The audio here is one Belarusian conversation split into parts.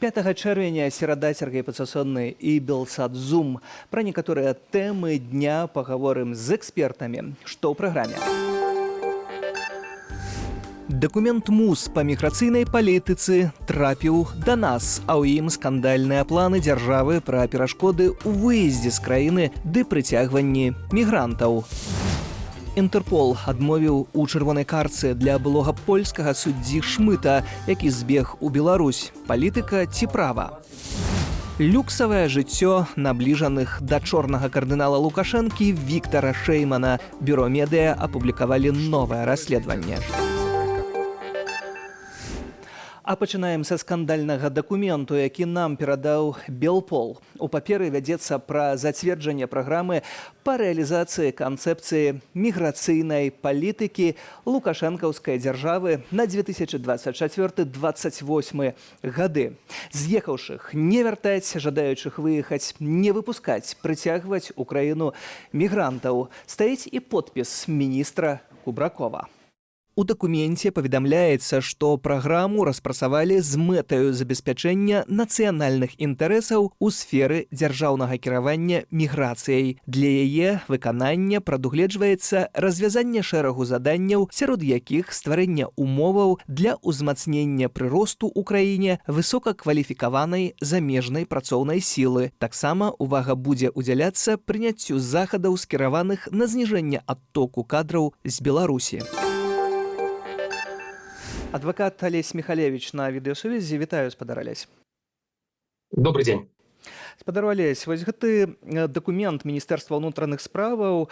5 чэрвеня серада Сергей Пацасонны і Белсад Зум. Пра некаторыя тэмы дня пагаворым з экспертамі. Што ў праграме? Дакумент МУС па міграцыйнай палітыцы трапіў да нас, а ў ім скандальныя планы дзяржавы пра перашкоды ў выездзе з краіны ды прыцягванні мігрантаў. Інтэрпол адмовіў у чырвонай карцы для былога польскага суддзі Шмыта, які збег у Беларусь. Палітыка ці права? Люксавае жыццё набліжаных да чорнага кардынала Лукашэнкі Віктара Шэймана. Бюро медыа апублікавалі новае расследаванне. А пачынаем са скандальнага дакументу, які нам перадаў Белпол. У паперы вядзецца пра зацверджанне праграмы па рэалізацыі канцэпцыі міграцыйнай палітыкі лукашэнкаўскай дзяржавы на 2024-2028 гады. З'ехаўшых не вяртаць, жадаючых выехаць не выпускаць, прыцягваць у краіну мігрантаў. Стаіць і подпіс міністра Кубракова. У дакуменце паведамляецца, што праграму распрацавалі з мэтаю забеспячэння нацыянальных інтарэсаў у сферы дзяржаўнага кіравання міграцыяй. Для яе выканання прадугледжваецца развязанне шэрагу заданняў, сярод якіх стварэння умоваў для ўзмацнення прыросту ў краіне высокакваліфікаванай замежнай працоўнай сілы. Таксама увага будзе ўдзяляцца прыняццю захадаў, скіраваных на зніжэнне адтоку кадраў з Беларусі. Адвакат Алесь Михалевич на відэасувязі. Вітаю, спадар Алесь. Добрый день. Спадар Алесь, вось гэты дакумент Міністэрства ўнутраных справаў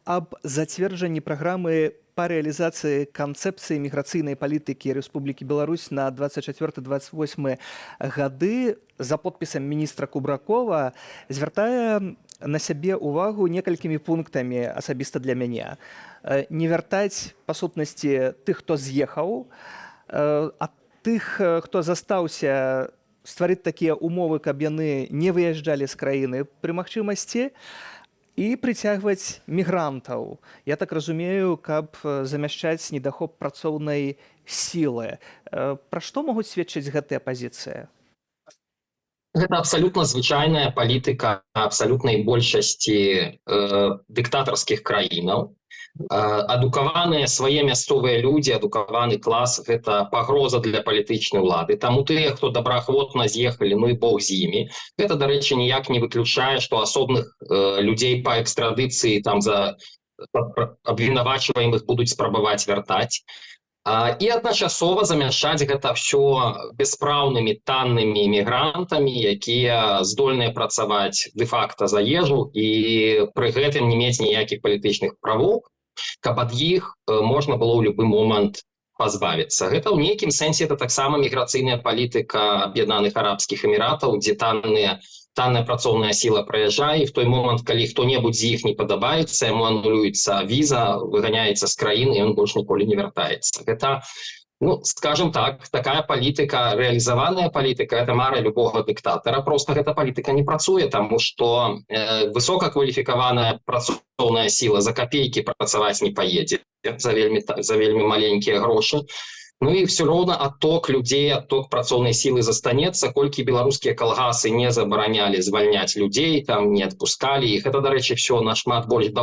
аб зацверджанні праграмы па рэалізацыі канцэпцыі міграцыйнай палітыкі Рэспублікі Беларусь на 24-28 гады за подпісам міністра Кубракова звяртае на сябе увагу некалькімі пунктамі асабіста для мяне. Не вяртаць, па сутнасці, тых, хто з'ехаў, а тых, хто застаўся, стварыць такія умовы, каб яны не выязджалі з краіны пры магчымасці, і прыцягваць мігрантаў. Я так разумею, каб замяшчаць недахоп працоўнай сілы. Пра што могуць сведчыць гэтыя пазіцыі? Гэта абсалютна звычайная палітыка абсалютнай большасці дыктатарскіх краінаў. Адукаваныя свае мясцовыя людзі, адукаваны клас – гэта пагроза для палітычнай улады. Таму тыя, хто добраахвотна з'ехалі, ну і Бог з імі. Гэта, дарэчы, ніяк не выключае, што асобных людзей па экстрадыцыі там за абвінавачваемых будуць спрабаваць вяртаць. І адначасова замяшчаць гэта ўсё беспраўнымі таннымі мігрантамі, якія здольныя працаваць дэ-факта за ежу і пры гэтым не мець ніякіх палітычных правоў, каб ад іх можна было ў любы момант пазбавіцца. Гэта ў нейкім сэнсе это таксама міграцыйная палітыка Аб'яднаных Арабскіх Эміратаў, дзе танная працоўная сіла прыязджае, і в той момант, калі хто-небудзь з іх не падабаецца, яму анулюецца віза, выганяецца з краіны, і ён больш ніколі не вяртаецца. Гэта, скажем так, такая палітыка, рэалізаваная палітыка, это мара любога дыктатара. Просто гэта палітыка не працуе, таму што высокакваліфікаваная працоўная сіла за капейкі працаваць не паедзе за вельмі маленькія грошы. Ну і все роўна адток людзей, адток працоўнай сілы застанецца, колькі беларускія калгасы не забаранялі звальняць людзей, там не адпускалі іх. Гэта, дарэчы, все нашмат больш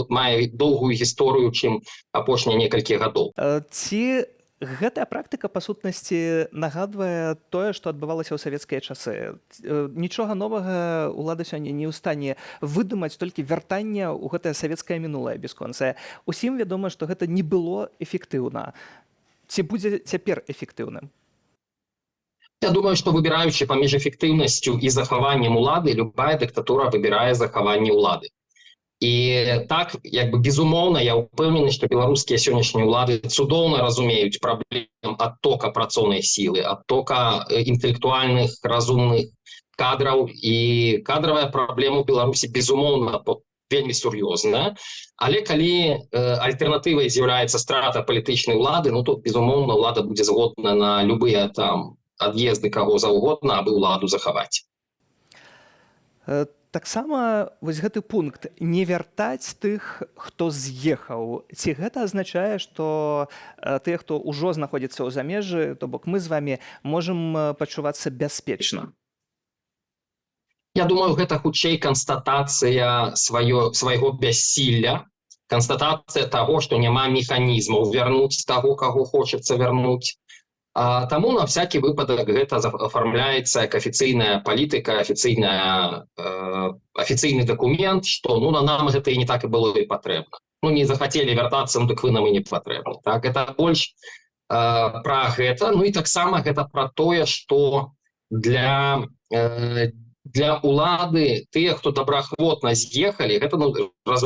мае доўгую гісторыю, чым апошнія некалькі гадоў. Ці гэтая практыка, па сутнасці, нагадвае тое, што адбывалася ў савецкія часы? Нічога новага ўлада сёння не ў стане выдумаць, толькі вяртанне ў гэтае савецкае мінулае бясконцае. Усім вядома, што гэта не было эфектыўна. Ці будзе цяпер эфектыўным? Я думаю, што выбіраючы паміж эфектыўнасцю і захаваннем улады, любая дыктатура выбірае захаванне ўлады. І так, безумоўна, я ўпэўнены, што беларускія сённяшнія ўлады цудоўна разумеюць праблему адтока працоўнай сілы, адтока інтэлектуальных, разумных кадраў, і кадравая праблема ў Беларусі, безумоўна, вельмі сур'ёзная, але калі альтэрнатывай з'яўляецца страта палітычнай улады, то, безумоўна, улада будзе згодна на любыя там ад'езды каго заўгодна, абы ўладу захаваць. Таксама вось гэты пункт не вяртаць тых, хто з'ехаў. Ці гэта азначае, што тыя, хто ўжо знаходзіцца ў замежжы, то бок мы з вамі можам пачувацца бяспечна? Я думаю, гэта хутчэй канстатацыя свайго бяссілля, канстатацыя таго, што няма механізмаў вярнуць таго, каго хочацца вярнуць. Таму на всякі выпадак гэта аформляецца як афіцыйная палітыка, афіцыйны дакумент, што нам гэта і не так і было і патрэбна. Не захацелі вяртацца, так вы нам і не патрэбны. Так, гэта больш пра гэта. І таксама гэта пра тое, што для улады, тыя, хто добраахвотна з'ехалі, гэта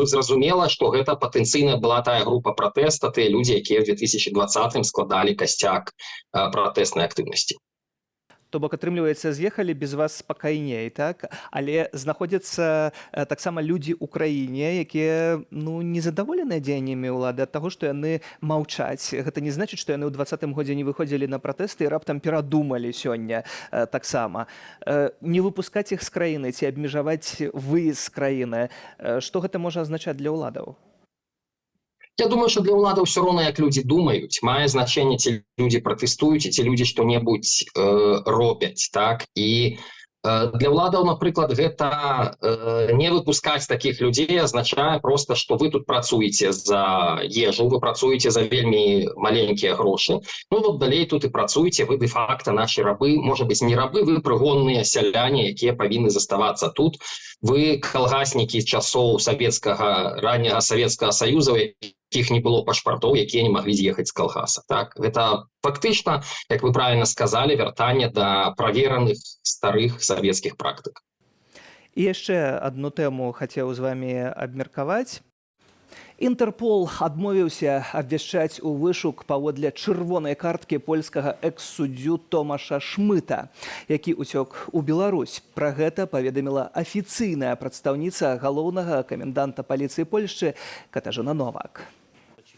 зразумела, што гэта патэнцыйна была тая група пратэста, тыя людзі, якія ў 2020 складалі касцяк пратэснай актыўнасці. То бок, атрымліваецца, з'ехалі без вас спакайней, так? Але знаходзяцца таксама людзі ў краіне, якія незадаволеныя дзеяннямі ўлады ад таго, што яны маўчаць. Гэта не значыць, што яны ў 2020 годзе не выходзілі на пратэсты і раптам перадумалі сёння таксама. Не выпускаць іх з краіны ці абмежаваць выезд з краіны. Што гэта можа азначаць для ўладаў? Я думаю, что для ўладаў все роўна, як людзі думаюць. Мае значэнне, ці людзі пратэстуюць, ці людзі што-небудзь робяць. Так? І для ўладаў, напрыклад, гэта не выпускаць такіх людзей азначае проста, што вы тут працуеце за ежу, вы працуеце за вельмі маленькія грошы. Далей тут і працуеце, вы дэ-факта нашы рабы, можа быць, не рабы, вы прыгонныя сяляне, якія павінны заставацца тут. Вы калгаснікі часоў ранняга Савецкага Саюза, якіх не было пашпартоў, якія не маглі з'ехаць з калгаса. Так? Гэта фактычна, як вы правільна сказалі, вяртанне да правераных старых савецкіх практык. І яшчэ адну тэму хацеў з вамі абмеркаваць. Інтэрпол адмовіўся абвяшчаць у вышук паводле чырвонай карткі польскага экс-суддзю Томаша Шмыта, які ўцёк у Беларусь. Пра гэта паведаміла афіцыйная прадстаўніца галоўнага каменданта паліцыі Польшчы Катажына Новак.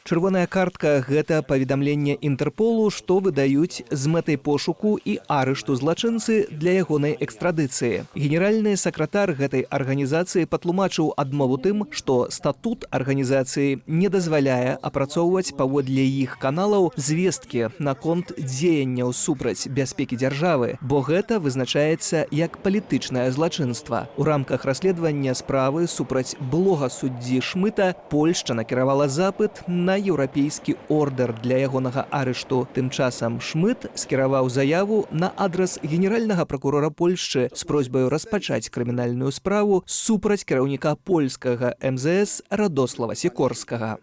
Чырвоная картка – гэта паведамленне Інтэрполу, што выдаюць з мэтай пошуку і арышту злачынцы для ягонай экстрадыцыі. Генеральны сакратар гэтай арганізацыі патлумачыў адмову тым, што статут арганізацыі не дазваляе апрацоўваць паводле іх каналаў звесткі наконт дзеянняў супраць бяспекі дзяржавы, бо гэта вызначаецца як палітычнае злачынства. У рамках расследавання справы супраць былога суддзі Шмыта Польшча накіравала запыт на еўрапейскі ордэр для ягонага арышту. Тым часам Шмыт скіраваў заяву на адрас генеральнага пракурора Польшчы з просьбаю распачаць крымінальную справу супраць кіраўніка польскага МЗС Радослава Сікорскага.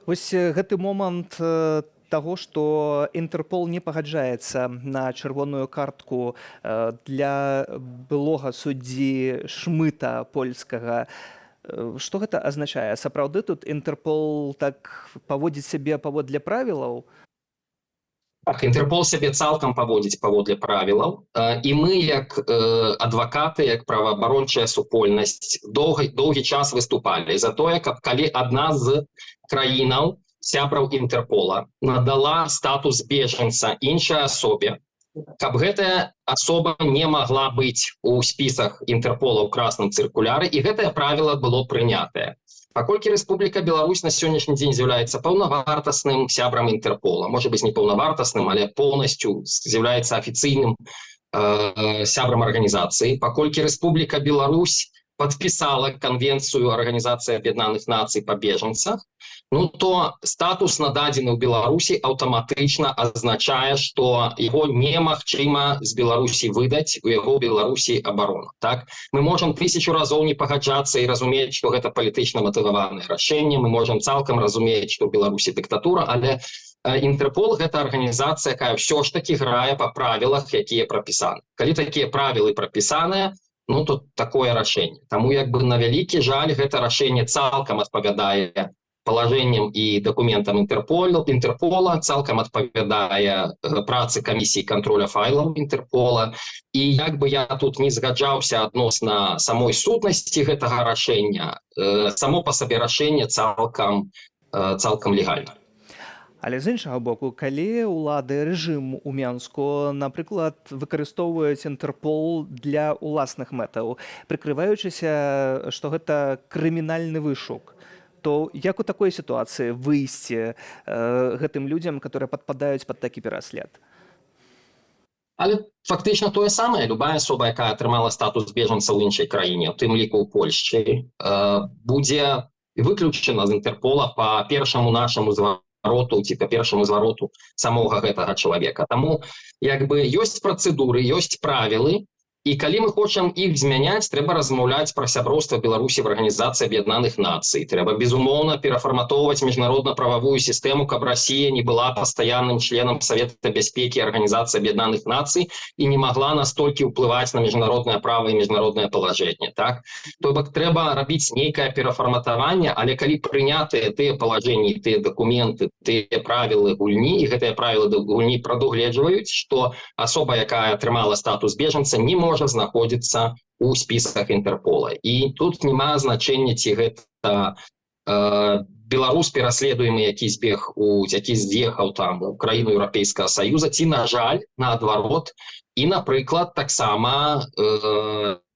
Вось гэты момант таго, што Інтэрпол не пагаджаецца на чырвоную картку для былога суддзі Шмыта польскага. Што гэта азначае? Сапраўды тут Інтэрпол так паводзіць сябе паводле правілаў? Так, Інтэрпол сябе цалкам паводзіць паводле правілаў. І мы, як адвакаты, як праваабарончая супольнасць, доўгі час выступалі за тое, каб калі адна з краінаў, сябраў Інтэрпола, надала статус бежанца іншай асобе, каб гэтая асоба не магла быць у спісах Інтэрпола ў красным цыркуляры, і гэтае правіла было прынятае. Паколькі Рэспубліка Беларусь на сённяшні дзень з'яўляецца паўнавартасным сябрам Інтэрпола, можа быць не паўнавартасным, але поўнасцю з'яўляецца афіцыйным сябрам арганізацыі, паколькі Рэспубліка Беларусь падпісала канвенцыю Арганізацыі Аб'яднаных Нацый па бежанцах, то статус нададзены ў Беларусі аўтаматычна азначае, што яго немагчыма з Беларусі выдаць, у яго Беларусі абарона. Так? Мы можам 1000 разоў не пагаджацца і разумець, што гэта палітычна матываванае рашэнне, мы можам цалкам разумець, што ў Беларусі дыктатура, але Інтэрпол – гэта арганізацыя, якая ўсё ж такі грае па правілах, якія прапісаны. Калі такія правілы прапісаныя, то такое рашэнне. Таму на вялікі жаль гэта рашэнне цалкам адпавядае палажэнням і дакументам Інтэрпола, цалкам адпавядае працы камісіі кантроля файлаў Інтэрпола. І я тут не згаджаўся адносна самой сутнасці гэтага рашэння, само па сабе рашэнне цалкам легальна. Але з іншага боку, калі ўлады рэжым у Мянску, напрыклад, выкарыстоўваюць Інтэрпол для ўласных мэтаў, прыкрываючыся, што гэта крымінальны вышук, то як у такой сітуацыі выйсці гэтым людзям, которые падпадаюць пад такі пераслед? Але фактично тое самае. Любая асоба, яка атрымала статус бежанца ў іншай краіне, у тым ліку ў Польшчы, будзе выключена з Інтэрпола па першаму нашаму звароту ці па першаму звароту самога гэтага чалавека. Таму як бы ёсць працэдуры, ёсць правілы, і калі мы хочам іх змяняць, трэба размаўляць пра сяброўства Беларусі в Арганізацыі Аб'яднаных Нацый. Трэба, безумоўна, перафарматоўваць міжнародна-прававую сістэму, каб Расія не была пастаянным членам Савета бяспекі Арганізацыі Аб'яднаных Нацый і не магла настолькі ўплываць на міжнароднае права і міжнароднае палажэнне. Так? То бок трэба рабіць нейкае перафарматаванне, але калі прынятыя тыя палажэнні, тыя дакументы, тыя правілы гульні, і гэтыя правілы гульні прадугледжваюць, што асоба, якая атрымала статус бежанца, не можа знаходзіцца ў спісках Інтэрпола. І тут няма значэння, ці гэта беларус пераследуемы, які з'ехаў там у краіну Еўрапейскага Саюза, ці, на жаль, наадварот. І, напрыклад, таксама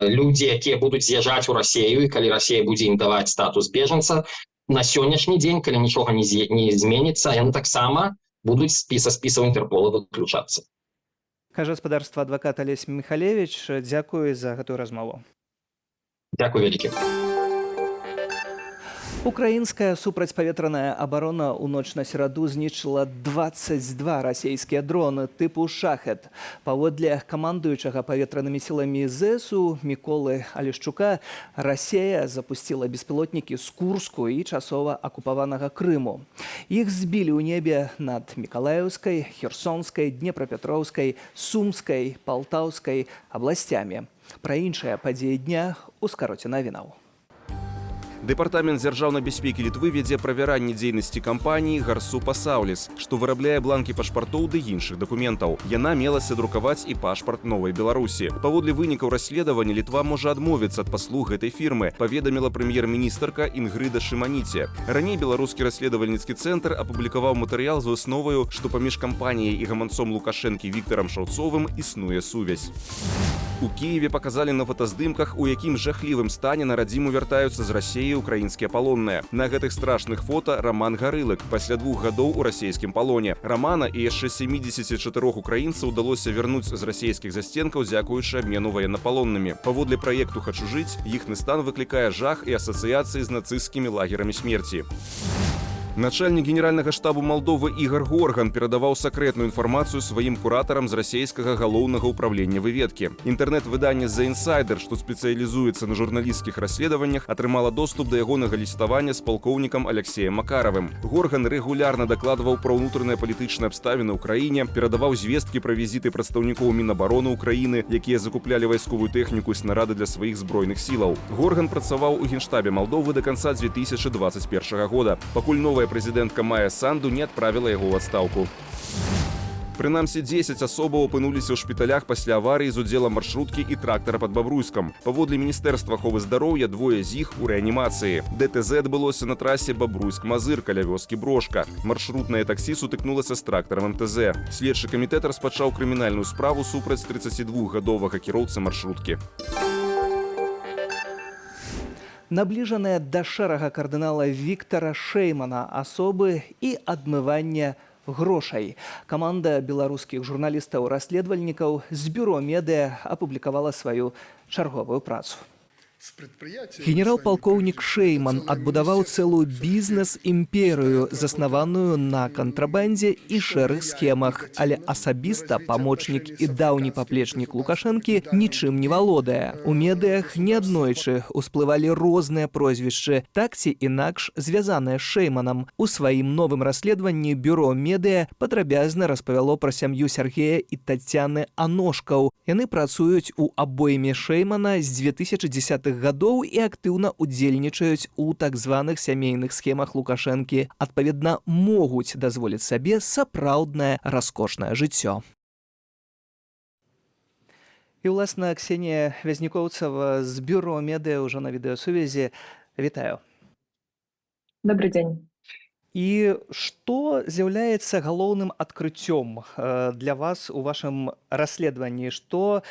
людзі, якія будуць з'язджаць у Расію, і калі Расія будзе ім даваць статус бежанца, на сённяшні дзень, калі нічога не зменіцца, яны таксама будуць са спісаў Інтэрпола выключацца. Кажа гаспадарства адвакат Алесь Міхалевіч, дзякую за гэтую размову. Дзякуй вялікі. Украінская супрацьпаветраная абарона ў ноч на сераду знішчыла 22 расійскія дроны тыпу «Шахет». Паводле камандуючага паветранымі сіламі ЗСУ Міколы Алешчука, Расія запусціла беспілотнікі з Курску і часова акупаванага Крыму. Іх збілі ў небе над Мікалаеўскай, Херсонскай, Днепрапетроўскай, Сумскай, Палтаўскай абласцямі. Пра іншыя падзеі дня ў скароце навінаў. Дэпартамент дзяржаўнай бяспекі Літвы вядзе правяранне дзейнасці кампаніі «Гарсу Пасаўліс», што вырабляе бланкі пашпартоў ды іншых дакументаў. Яна мелася друкаваць і пашпарт Новай Беларусі. Паводле вынікаў расследавання Літва можа адмовіцца ад паслуг гэтай фірмы, паведаміла прэм'ер-міністрка Інгрыда Шыманіце. Раней беларускі расследавальніцкі цэнтр апублікаваў матэрыял з высноваю, што паміж кампаніяй і гаманцом Лукашэнкі Віктарам Шаўцовым існуе сувязь. У Киеве показалі на фотаздымках, у якім жахлівым стане на радзіму вяртаюцца з Расіі украінскія палонныя. На гэтых страшных фота Раман Гарылак, пасля 2 гадоў у расійскім палоне. Рамана і яшчэ 74 украінцаў удалося вярнуць з расійскіх застенкаў, дзякуючы абмену ваеннапалоннымі. Паводле праекту «Хачу жыць», іхны стан выклікае жах і асацыяцыі з нацысцкімі лагерамі смерці. Начальнік генеральнага штабу Малдовы Ігор Горган перадаваў сакрэтную інфармацыю сваім куратарам з расійскага галоўнага ўправлення выведкі. Інтэрнэт-выданне «The Insider», што спецыялізуецца на журналісцкіх расследаваннях, атрымала доступ да ягонага ліставання з палкоўнікам Алексеем Макаравым. Горган рэгулярна дакладваў пра ўнутраныя палітычныя абставіны ў краіне, перадаваў звесткі пра візіты прадстаўнікоў Мінабароны ўкраіны, якія закуплялі вайсковую тэхніку і снарады для сваіх збройных сілаў. Горган працаваў у генштабе Малдовы да канца 2021 года, пакуль новая прэзідэнтка Майя Санду не адправіла яго ў адстаўку. Прынамсі, 10 асобаў апынуліся ў шпіталях пасля аварыі з удзелам маршруткі і трактара пад Бабруйскам. Паводле Міністэрства аховы здароўя, 2 з іх у рэанімацыі. ДТЗ адбылося на трасе Бабруйск-Мазыр каля вёскі Брошка. Маршрутнае таксі сутыкнулася з трактарам МТЗ. Следчы камітэт распачаў крымінальную справу супраць 32-гадовага кіроўцы маршруткі. Набліжаныя да шэрага кардынала Віктара Шэймана асобы і адмывання грошай. Каманда беларускіх журналістаў-расследавальнікаў з бюро медыа апублікавала сваю чарговую працу. Генерал-палкоўнік Шэйман адбудаваў цэлую бізнес-імперыю, заснаваную на кантрабандзе і шэрых схемах, але асабіста памочнік і даўні паплечнік Лукашэнкі нічым не валодае. У медыях неаднойчы ўсплывалі розныя прозвішчы, так ці інакш звязаныя з Шэйманам. У сваім новым расследаванні бюро медыа падрабязна распавяло пра сям'ю Сергея і Тацяны Аношкаў. Яны працуюць у абойме Шэймана з 2010-х гадоў і актыўна ўдзельнічаюць у так званых сямейных схемах Лукашэнкі. Адпаведна, могуць дазволіць сабе сапраўднае раскошнае жыццё. І, уласна, Ксенія Вязнікоўцава з бюро медыа ўжо на відэасувязі. Вітаю. Добрый день. І што з'яўляецца галоўным адкрыццём для вас у вашым расследаванні? Што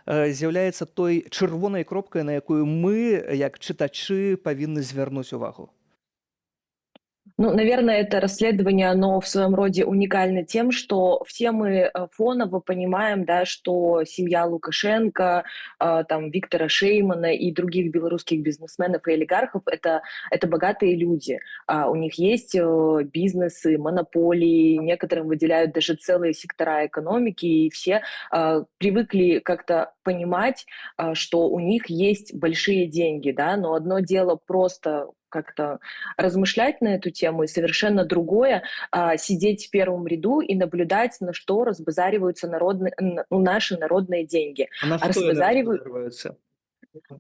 з'яўляецца той чырвонай кропкай, на якую мы, як чытачы, павінны звярнуць увагу? Ну, наверное, это расследование, оно в своем роде уникально тем, что все мы фоново понимаем, да, что семья Лукашенко, там, Виктора Шеймана и других белорусских бизнесменов и олигархов это богатые люди. У них есть бизнесы, монополии, некоторым выделяют даже целые сектора экономики, и все привыкли как-то понимать, что у них есть большие деньги, да, но одно дело просто как-то размышлять на эту тему, и совершенно другое сидеть в первом ряду и наблюдать, на что разбазариваются наши народные деньги. А на А што яны разбазаривают, разбазарваюцца?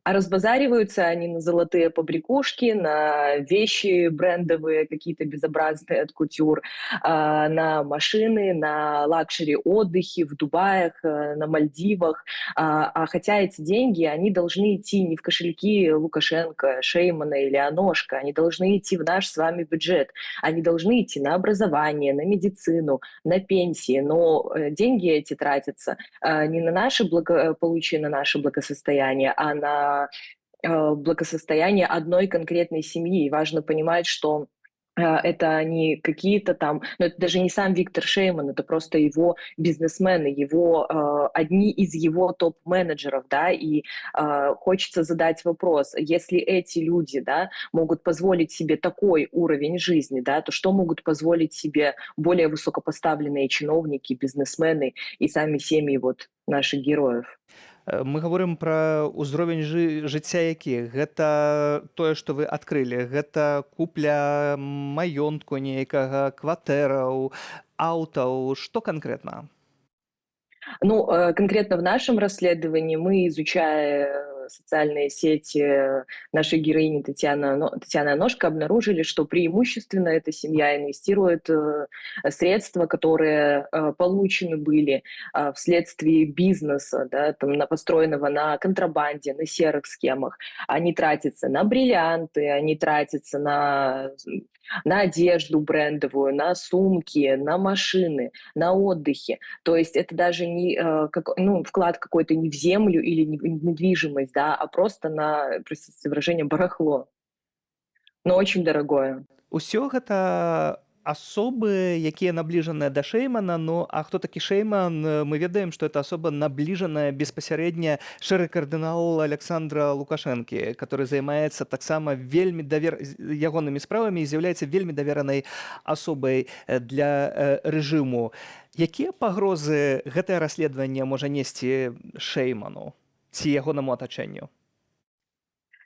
а разбазариваются они на золотые побрякушки, на вещи брендовые, какие-то безобразные от кутюр, на машины, на лакшери-отдыхи в Дубаях, на Мальдивах. Хотя эти деньги, они должны идти не в кошельки Лукашенко, Шеймана или Аношка, они должны идти в наш с вами бюджет. Они должны идти на образование, на медицину, на пенсии. Но деньги эти тратятся не на наше благополучие, на наше благосостояние, а на благосостояние одной конкретной семьи. И важно понимать, что это не какие-то там, ну это даже не сам Виктор Шейман, это просто его бизнесмены, одни из его топ-менеджеров, да, и хочется задать вопрос, если эти люди, да, могут позволить себе такой уровень жизни, да, то что могут позволить себе более высокопоставленные чиновники, бизнесмены и сами семьи вот наших героев? Мы гаворым пра ўзровень жыцця які? Гэта тое, што вы адкрылі, гэта купля маёнтку нейкага, кватэраў, аўтаў, што канкрэтна? Ну, конкретно в нашем расследовании мы, изучая социальные сети нашей героини Татьяны Аношко, обнаружили, что преимущественно эта семья инвестирует средства, которые получены были вследствие бизнеса, да, там, построенного на контрабанде, на серых схемах. Они тратятся на бриллианты, они тратятся на одежду брендовую, на сумки, на машины, на отдыхи. То есть это даже не вклад какой-то не в землю или не в недвижимость, да, а просто на, простите выражение, барахло, но очень дорогое. Усё гэта асобы, якія набліжаныя да Шеймана, ну а хто такі Шейман? Мы ведаем, што это асоба набліжаная беспасярэдня шэры кардынал Александра Лукашэнкі, который займаецца таксама вельмі ягонымі справамі і з'яўляецца вельмі даверанай асобай для рэжыму. Якія пагрозы гэтае расследаванне можа несці Шейману ці ягонаму атачэнню?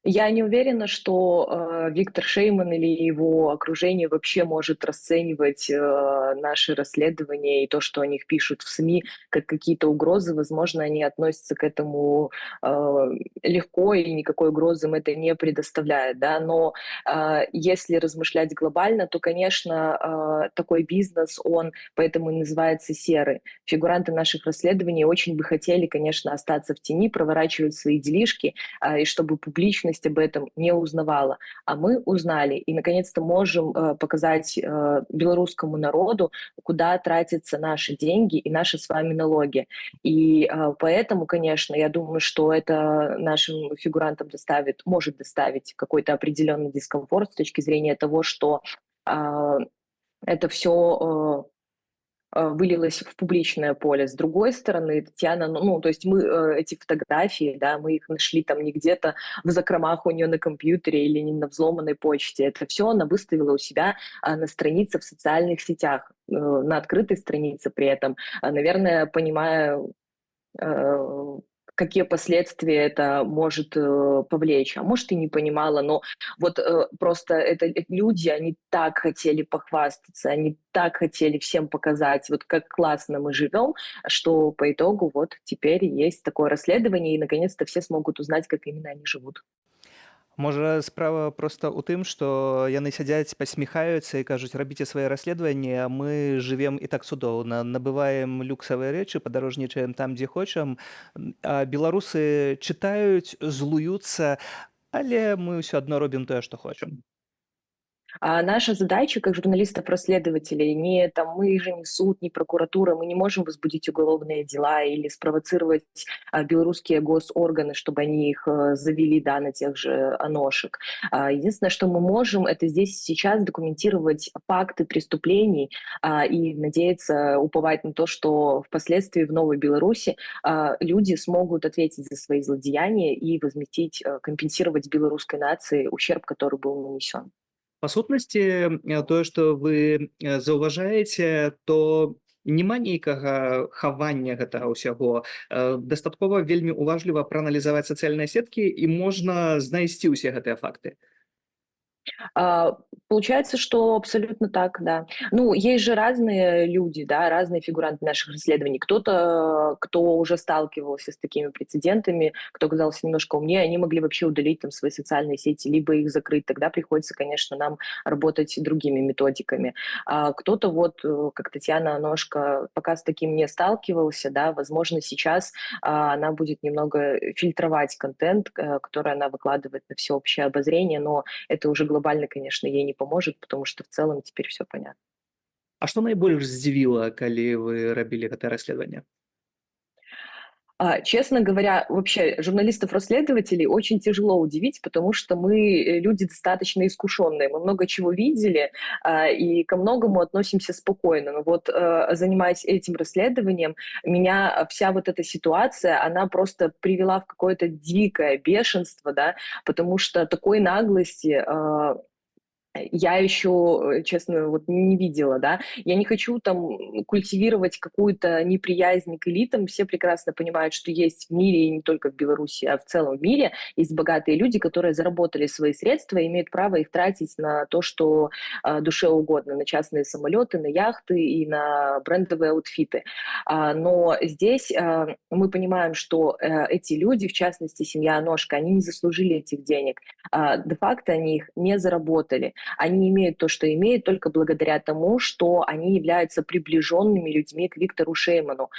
Я не уверена, что Виктор Шейман или его окружение вообще может расценивать наши расследования и то, что о них пишут в СМИ, как какие-то угрозы. Возможно, они относятся к этому легко, и никакой угрозы им это не предоставляет. Да? Но если размышлять глобально, то, конечно, такой бизнес, он поэтому и называется серый. Фигуранты наших расследований очень бы хотели, конечно, остаться в тени, проворачивать свои делишки, и чтобы публичность об этом не узнавала. А мы узнали и, наконец-то, можем показать белорусскому народу, куда тратятся наши деньги и наши с вами налоги. И поэтому, конечно, я думаю, что это нашим фигурантам может доставить какой-то определенный дискомфорт с точки зрения того, что это все вылилось в публичное поле. С другой стороны, Татьяна, то есть мы эти фотографии, да, мы их нашли там не где-то в закромах у нее на компьютере или не на взломанной почте. Это все она выставила у себя на странице в социальных сетях, на открытой странице при этом. Наверное, понимая, какие последствия это может повлечь. А может, и не понимала, но вот просто люди, они так хотели похвастаться, они так хотели всем показать, вот как классно мы живем, что по итогу вот теперь есть такое расследование, и наконец-то все смогут узнать, как именно они живут. Можа, справа проста ў тым, што яны сядзяць, пасміхаюцца і кажуць: рабіце свае расследаванні, а мы жывем і так цудоўна, набываем люксавыя рэчы, падарожнічаем там, дзе хочам. А беларусы чытаюць, злуюцца, але мы ўсё адно робім тое, што хочам. А наша задача, как журналистов-расследователей, не там мы же не суд, не прокуратура, мы не можем возбудить уголовные дела или спровоцировать белорусские госорганы, чтобы они их завели, да, на тех же Аношек. Единственное, что мы можем, это здесь и сейчас документировать факты преступлений и надеяться, уповать на то, что впоследствии в Новой Беларуси люди смогут ответить за свои злодеяния и возместить, компенсировать белорусской нации ущерб, который был нанесен. Па сутнасці, тое, што вы заўважаеце, то няма нейкага хавання гэтага ўсяго. Дастаткова вельмі уважліва прааналізаваць сацыяльныя сеткі, і можна знайсці ўсе гэтыя факты. Получается, что абсолютно так, да. Ну, есть же разные люди, да, разные фигуранты наших расследований. Кто-то, кто уже сталкивался с такими прецедентами, кто оказался немножко умнее, они могли вообще удалить там свои социальные сети, либо их закрыть. Тогда приходится, конечно, нам работать другими методиками. А кто-то вот, как Татьяна Аношка, пока с таким не сталкивался, да, возможно, сейчас она будет немного фильтровать контент, который она выкладывает на всеобщее обозрение, но это уже глобально, конечно, ей не поможет, потому что в целом теперь все понятно. А што найбольш здзівіла, калі вы рабілі гэтае расследаванне? Честно говоря, вообще журналистов-расследователей очень тяжело удивить, потому что мы люди достаточно искушенные, мы много чего видели и ко многому относимся спокойно. Но вот занимаясь этим расследованием, меня вся вот эта ситуация, она просто привела в какое-то дикое бешенство, да, потому что такой наглости я еще, честно, вот не видела, да. Я не хочу там культивировать какую-то неприязнь к элитам. Все прекрасно понимают, что есть в мире, и не только в Беларуси, а в целом в мире, есть богатые люди, которые заработали свои средства и имеют право их тратить на то, что душе угодно, на частные самолеты, на яхты и на брендовые аутфиты. Но здесь мы понимаем, что эти люди, в частности, семья Аношка, они не заслужили этих денег. Де-факто они их не заработали. Они имеют то, что имеют, только благодаря тому, что они являются приближенными людьми к Виктору Шейману,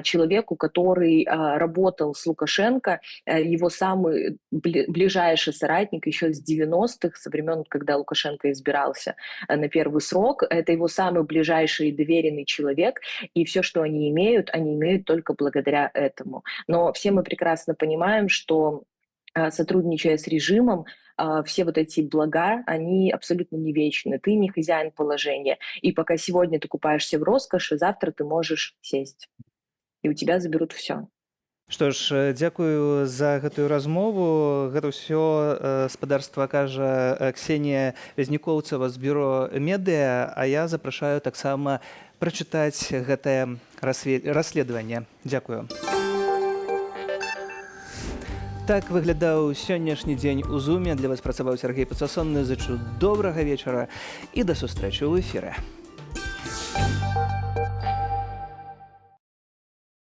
человеку, который работал с Лукашенко, его самый ближайший соратник еще с 90-х, со времен, когда Лукашенко избирался на первый срок. Это его самый ближайший и доверенный человек, и все, что они имеют только благодаря этому. Но все мы прекрасно понимаем, что сотрудничая с режимом, все вот эти блага, они абсолютно не вечны. Ты не хозяин положения. И пока сегодня ты купаешься в роскоши, завтра ты можешь сесть. И у тебя заберут все. Што ж, дзякую за гэтую размову. Гэта ўсё спадарства кажа Ксенія Вязнікоўцава з бюро Медыа, а я запрашаю таксама прачытаць гэтае расследаванне. Дзякую. Так выглядаў сённяшні дзень у Зуме. Для вас працаваў Сергей Пацасонны. Зычу добрага вечара і да сустрэчы ў эфіры.